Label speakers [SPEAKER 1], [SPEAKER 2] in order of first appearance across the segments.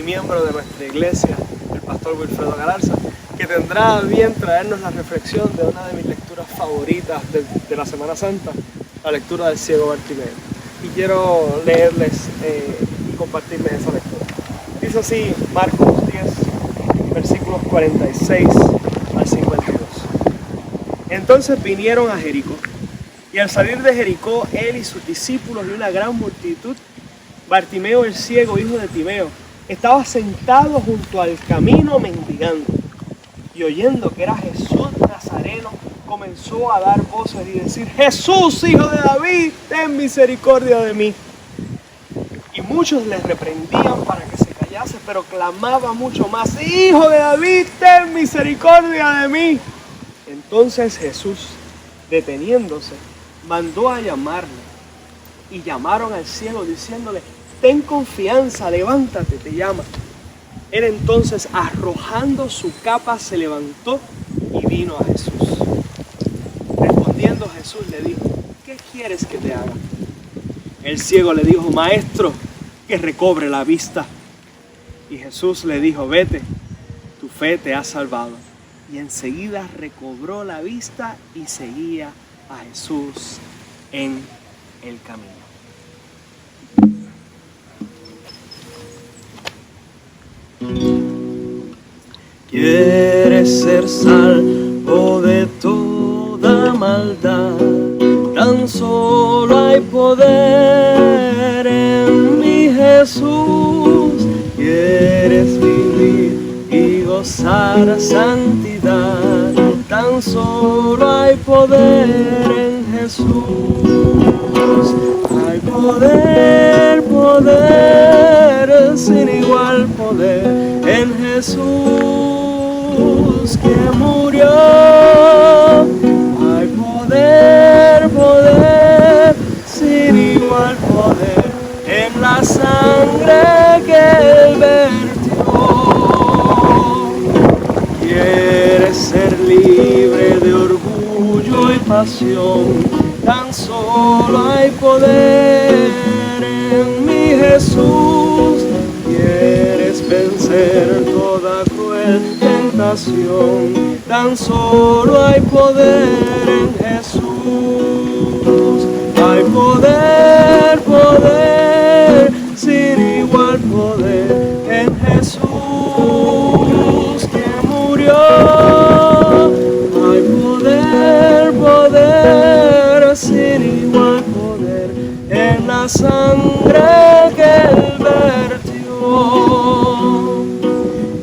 [SPEAKER 1] miembro de nuestra iglesia, el pastor Wilfredo Galarza, que tendrá a bien traernos la reflexión de una de mis lecturas favoritas de la Semana Santa, la lectura del ciego Bartimeo. Y quiero leerles y compartirles esa lectura. Dice así Marcos 10, versículos 46 al 52. Entonces vinieron a Jericó, y al salir de Jericó, él y sus discípulos y una gran multitud, Bartimeo el ciego, hijo de Timeo, estaba sentado junto al camino mendigando, y oyendo que era Jesús Nazareno, comenzó a dar voces y decir: Jesús, hijo de David, ten misericordia de mí. Y muchos le reprendían para que se callase, pero clamaba mucho más: Hijo de David, ten misericordia de mí. Entonces Jesús, deteniéndose, mandó a llamarle, y llamaron al ciego diciéndole: ten confianza, levántate, te llama. Él entonces, arrojando su capa, se levantó y vino a Jesús. Respondiendo Jesús le dijo: ¿qué quieres que te haga? El ciego le dijo: Maestro, que recobre la vista. Y Jesús le dijo: vete, tu fe te ha salvado. Y enseguida recobró la vista y seguía a Jesús en el camino.
[SPEAKER 2] Quieres ser salvo de toda maldad, tan solo hay poder en mi Jesús. Quieres vivir y gozar santidad, tan solo hay poder en Jesús. Hay poder, poder, sin igual poder en Jesús que murió. Hay poder, poder, sin igual poder en la sangre que Él vertió. Quieres ser libre de orgullo y pasión, tan solo hay poder en mi Jesús. Quieres vencer toda cruel tentación, tan solo hay poder en Jesús. Hay poder, poder, sin igual poder en Jesús que murió. Hay poder, poder, sin igual poder en la sangre que Él vertió.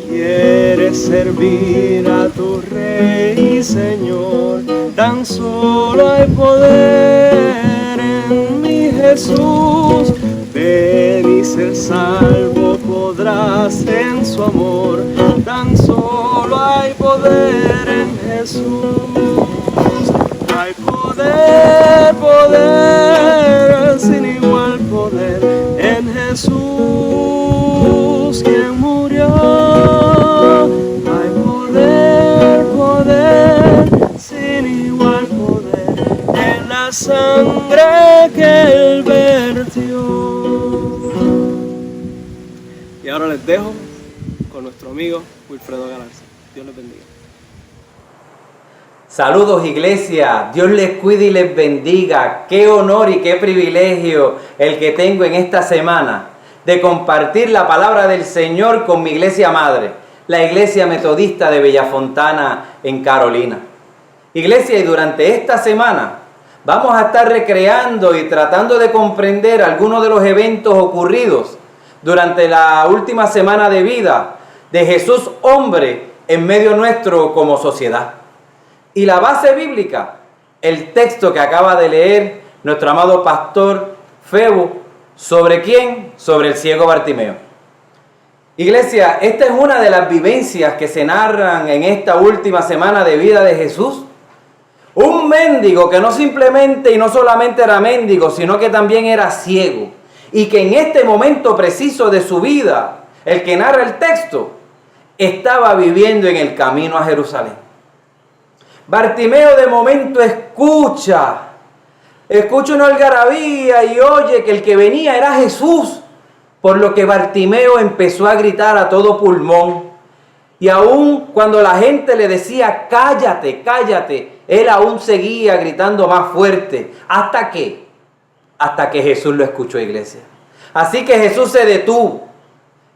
[SPEAKER 2] Quieres servir a tu Rey y Señor, tan solo hay poder en mi Jesús. Ven y ser salvo podrás en su amor, tan solo hay poder en Jesús. Hay poder, poder, sin igual poder en Jesús quien murió. Hay poder, poder, sin igual poder en la sangre que Él vertió.
[SPEAKER 1] Y ahora les dejo con nuestro amigo Wilfredo Galarza. Dios les bendiga.
[SPEAKER 3] Saludos, iglesia, Dios les cuide y les bendiga. Qué honor y qué privilegio el que tengo en esta semana de compartir la palabra del Señor con mi iglesia madre, la Iglesia Metodista de Bellafontana en Carolina. Iglesia, y durante esta semana vamos a estar recreando y tratando de comprender algunos de los eventos ocurridos durante la última semana de vida de Jesús hombre en medio nuestro como sociedad. Y la base bíblica, el texto que acaba de leer nuestro amado pastor Febo, ¿sobre quién? Sobre el ciego Bartimeo. Iglesia, esta es una de las vivencias que se narran en esta última semana de vida de Jesús. Un mendigo que no simplemente y no solamente era mendigo, sino que también era ciego. Y que en este momento preciso de su vida, el que narra el texto, estaba viviendo en el camino a Jerusalén. Bartimeo de momento escucha una algarabía y oye que el que venía era Jesús. por lo que Bartimeo empezó a gritar a todo pulmón. Y aún cuando la gente le decía, cállate, cállate, él aún seguía gritando más fuerte. ¿Hasta qué? Hasta que Jesús lo escuchó, iglesia. Así que Jesús se detuvo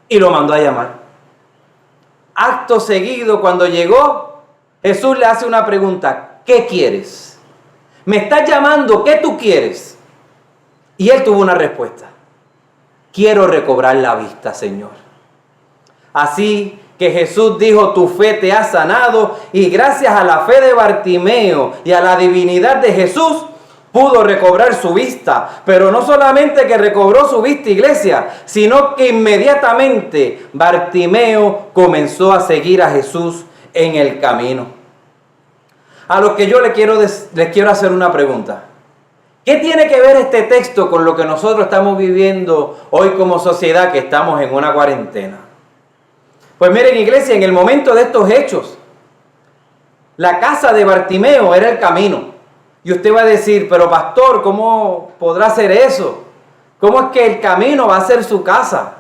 [SPEAKER 3] y lo mandó a llamar. Acto seguido, cuando llegó, Jesús le hace una pregunta. ¿Qué quieres? Me estás llamando, ¿qué tú quieres? Y él tuvo una respuesta. Quiero recobrar la vista, Señor. Así que Jesús dijo, tu fe te ha sanado, y gracias a la fe de Bartimeo y a la divinidad de Jesús, pudo recobrar su vista. Pero no solamente que recobró su vista, iglesia, sino que inmediatamente Bartimeo comenzó a seguir a Jesús en el camino. A lo que yo les quiero hacer una pregunta. ¿Qué tiene que ver este texto con lo que nosotros estamos viviendo hoy como sociedad, que estamos en una cuarentena? Pues miren, iglesia, en el momento de estos hechos, la casa de Bartimeo era el camino. Y usted va a decir, pero pastor, ¿cómo podrá ser eso? ¿Cómo es que el camino va a ser su casa?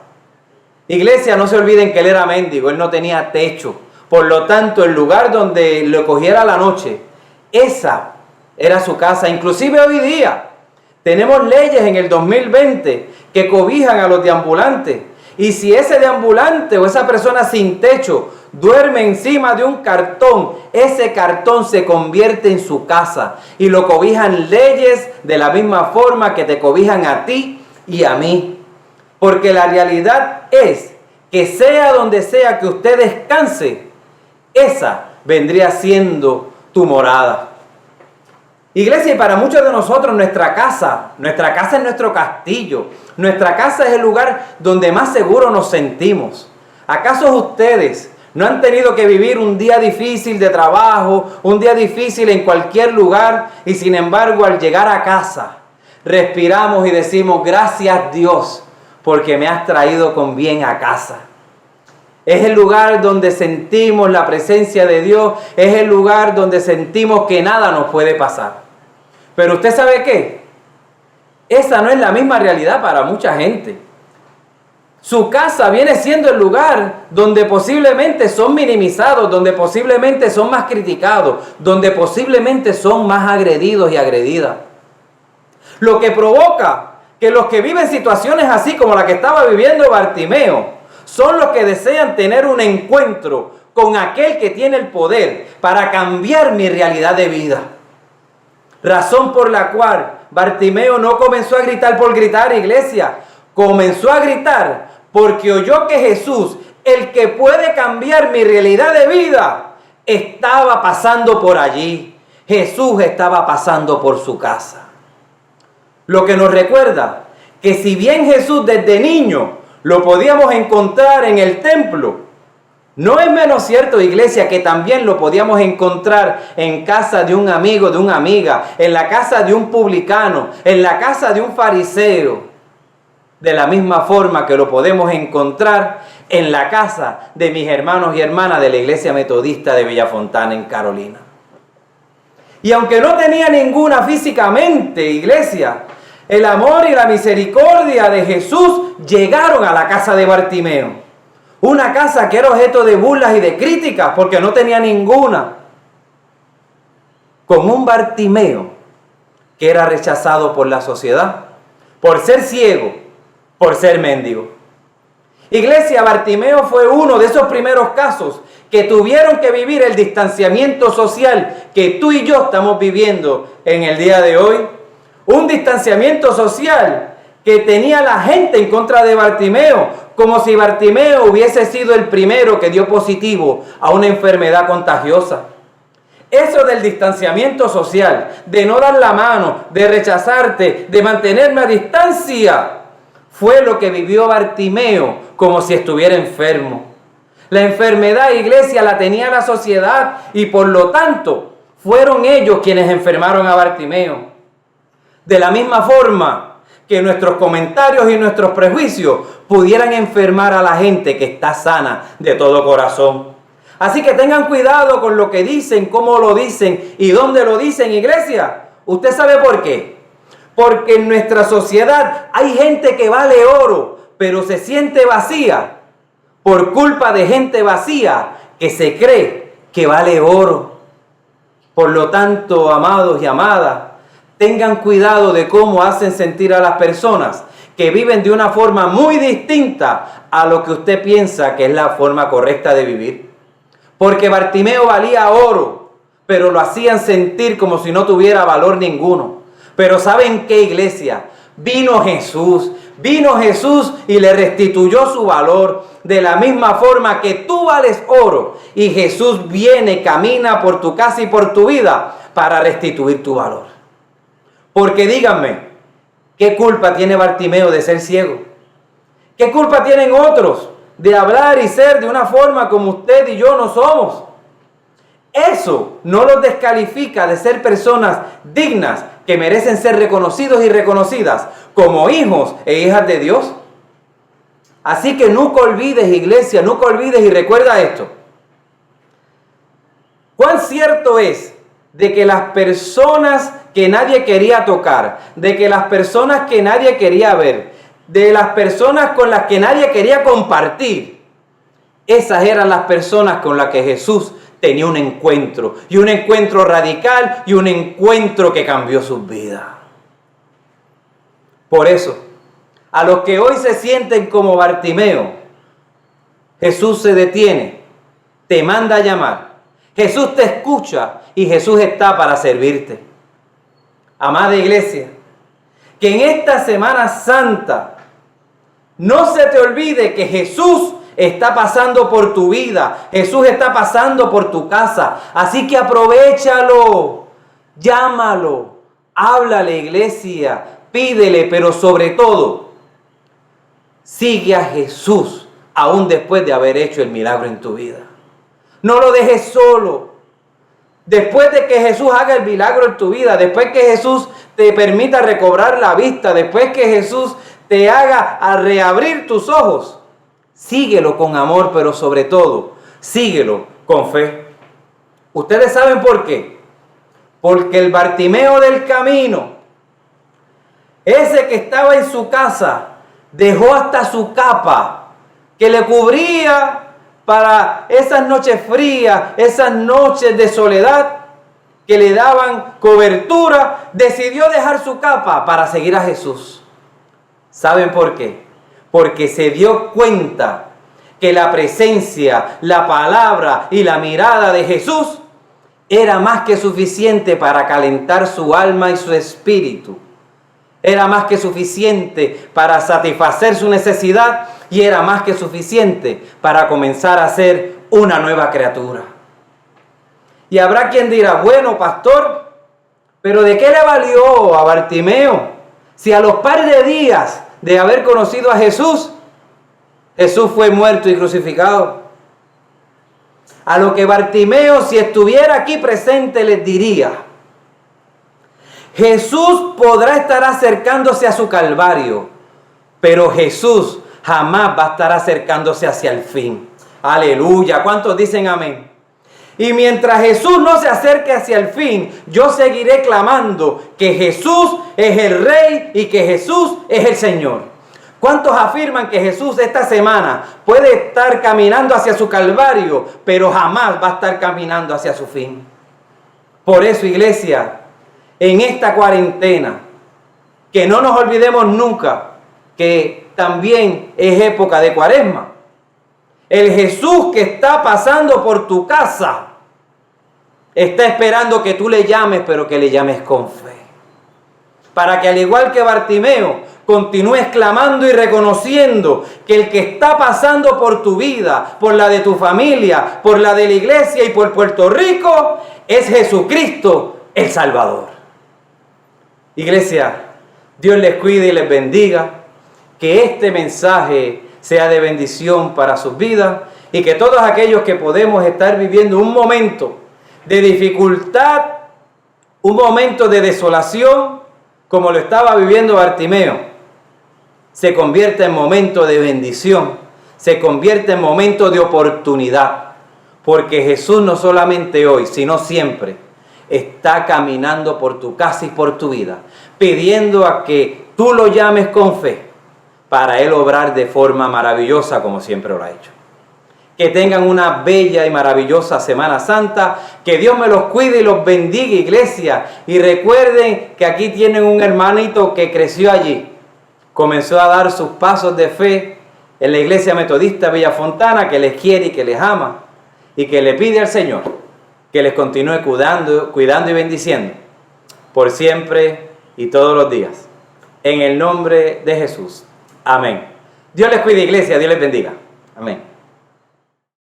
[SPEAKER 3] Iglesia, no se olviden que él era mendigo, él no tenía techo. Por lo tanto, el lugar donde lo cogiera la noche, esa era su casa. Inclusive hoy día tenemos leyes en el 2020 que cobijan a los deambulantes. Y si ese deambulante o esa persona sin techo duerme encima de un cartón, ese cartón se convierte en su casa. Y lo cobijan leyes de la misma forma que te cobijan a ti y a mí. Porque la realidad es que sea donde sea que usted descanse, esa vendría siendo tu morada. Iglesia, y para muchos de nosotros nuestra casa es nuestro castillo. Nuestra casa es el lugar donde más seguro nos sentimos. ¿Acaso ustedes no han tenido que vivir un día difícil de trabajo, un día difícil en cualquier lugar, y sin embargo al llegar a casa respiramos y decimos, gracias Dios, porque me has traído con bien a casa? Es el lugar donde sentimos la presencia de Dios, es el lugar donde sentimos que nada nos puede pasar. Pero usted sabe qué, esa no es la misma realidad para mucha gente. Su casa viene siendo el lugar donde posiblemente son minimizados, donde posiblemente son más criticados, donde posiblemente son más agredidos y agredidas. Lo que provoca que los que viven situaciones así como la que estaba viviendo Bartimeo, son los que desean tener un encuentro con aquel que tiene el poder para cambiar mi realidad de vida. Razón por la cual Bartimeo no comenzó a gritar por gritar, iglesia. Comenzó a gritar porque oyó que Jesús, el que puede cambiar mi realidad de vida, estaba pasando por allí. Jesús estaba pasando por su casa. Lo que nos recuerda que si bien Jesús desde niño lo podíamos encontrar en el templo, no es menos cierto, iglesia, que también lo podíamos encontrar en casa de un amigo, de una amiga, en la casa de un publicano, en la casa de un fariseo. De la misma forma que lo podemos encontrar en la casa de mis hermanos y hermanas de la Iglesia Metodista de Villafontana, en Carolina. Y aunque no tenía ninguna físicamente, iglesia, el amor y la misericordia de Jesús llegaron a la casa de Bartimeo. Una casa que era objeto de burlas y de críticas porque no tenía ninguna. Con un Bartimeo que era rechazado por la sociedad, por ser ciego, por ser mendigo. Iglesia, Bartimeo fue uno de esos primeros casos que tuvieron que vivir el distanciamiento social que tú y yo estamos viviendo en el día de hoy. Un distanciamiento social que tenía la gente en contra de Bartimeo, como si Bartimeo hubiese sido el primero que dio positivo a una enfermedad contagiosa. Eso del distanciamiento social, de no dar la mano, de rechazarte, de mantenerme a distancia, fue lo que vivió Bartimeo como si estuviera enfermo. La enfermedad, iglesia, la tenía la sociedad y por lo tanto fueron ellos quienes enfermaron a Bartimeo. De la misma forma que nuestros comentarios y nuestros prejuicios pudieran enfermar a la gente que está sana de todo corazón. Así que tengan cuidado con lo que dicen, cómo lo dicen y dónde lo dicen, iglesia. ¿Usted sabe por qué? Porque en nuestra sociedad hay gente que vale oro, pero se siente vacía por culpa de gente vacía que se cree que vale oro. Por lo tanto, amados y amadas, tengan cuidado de cómo hacen sentir a las personas que viven de una forma muy distinta a lo que usted piensa que es la forma correcta de vivir. Porque Bartimeo valía oro, pero lo hacían sentir como si no tuviera valor ninguno. Pero ¿saben qué, iglesia? Vino Jesús y le restituyó su valor de la misma forma que tú vales oro. Y Jesús viene, camina por tu casa y por tu vida para restituir tu valor. Porque díganme, ¿qué culpa tiene Bartimeo de ser ciego? ¿Qué culpa tienen otros de hablar y ser de una forma como usted y yo no somos? Eso no los descalifica de ser personas dignas que merecen ser reconocidos y reconocidas como hijos e hijas de Dios. Así que nunca olvides, iglesia, nunca olvides y recuerda esto. ¿Cuán cierto es de que las personas que nadie quería tocar, de que las personas que nadie quería ver, de las personas con las que nadie quería compartir, esas eran las personas con las que Jesús tenía un encuentro, y un encuentro radical, y un encuentro que cambió sus vidas? Por eso, a los que hoy se sienten como Bartimeo, Jesús se detiene, te manda a llamar, Jesús te escucha y Jesús está para servirte. Amada iglesia, que en esta Semana Santa no se te olvide que Jesús está pasando por tu vida, Jesús está pasando por tu casa, así que aprovéchalo, llámalo, háblale, iglesia, pídele, pero sobre todo, sigue a Jesús aún después de haber hecho el milagro en tu vida. No lo dejes solo. Después de que Jesús haga el milagro en tu vida, después que Jesús te permita recobrar la vista, después que Jesús te haga a reabrir tus ojos, síguelo con amor, pero sobre todo, síguelo con fe. ¿Ustedes saben por qué? Porque el Bartimeo del camino, ese que estaba en su casa, dejó hasta su capa que le cubría para esas noches frías, esas noches de soledad que le daban cobertura, decidió dejar su capa para seguir a Jesús. ¿Saben por qué? Porque se dio cuenta que la presencia, la palabra y la mirada de Jesús era más que suficiente para calentar su alma y su espíritu. Era más que suficiente para satisfacer su necesidad y era más que suficiente para comenzar a ser una nueva criatura. Y habrá quien dirá, bueno, pastor, pero ¿de qué le valió a Bartimeo si a los par de días de haber conocido a Jesús, Jesús fue muerto y crucificado? A lo que Bartimeo, si estuviera aquí presente, les diría, Jesús podrá estar acercándose a su Calvario, pero Jesús jamás va a estar acercándose hacia el fin. Aleluya. ¿Cuántos dicen amén? Y mientras Jesús no se acerque hacia el fin, yo seguiré clamando que Jesús es el Rey y que Jesús es el Señor. ¿Cuántos afirman que Jesús esta semana puede estar caminando hacia su Calvario, pero jamás va a estar caminando hacia su fin? Por eso, iglesia, en esta cuarentena, que no nos olvidemos nunca que también es época de Cuaresma. El Jesús que está pasando por tu casa está esperando que tú le llames, pero que le llames con fe. Para que al igual que Bartimeo, continúes clamando y reconociendo que el que está pasando por tu vida, por la de tu familia, por la de la iglesia y por Puerto Rico, es Jesucristo el Salvador. Iglesia, Dios les cuide y les bendiga. Que este mensaje sea de bendición para sus vidas y que todos aquellos que podemos estar viviendo un momento de dificultad, un momento de desolación, como lo estaba viviendo Bartimeo, se convierta en momento de bendición, se convierte en momento de oportunidad, porque Jesús no solamente hoy, sino siempre, está caminando por tu casa y por tu vida, pidiendo a que tú lo llames con fe, para Él obrar de forma maravillosa como siempre lo ha hecho. Que tengan una bella y maravillosa Semana Santa. Que Dios me los cuide y los bendiga, iglesia. Y recuerden que aquí tienen un hermanito que creció allí. Comenzó a dar sus pasos de fe en la Iglesia Metodista Villafontana, que les quiere y que les ama. Y que le pide al Señor que les continúe cuidando y bendiciendo por siempre y todos los días. En el nombre de Jesús. Amén. Dios les cuide, iglesia. Dios les bendiga. Amén.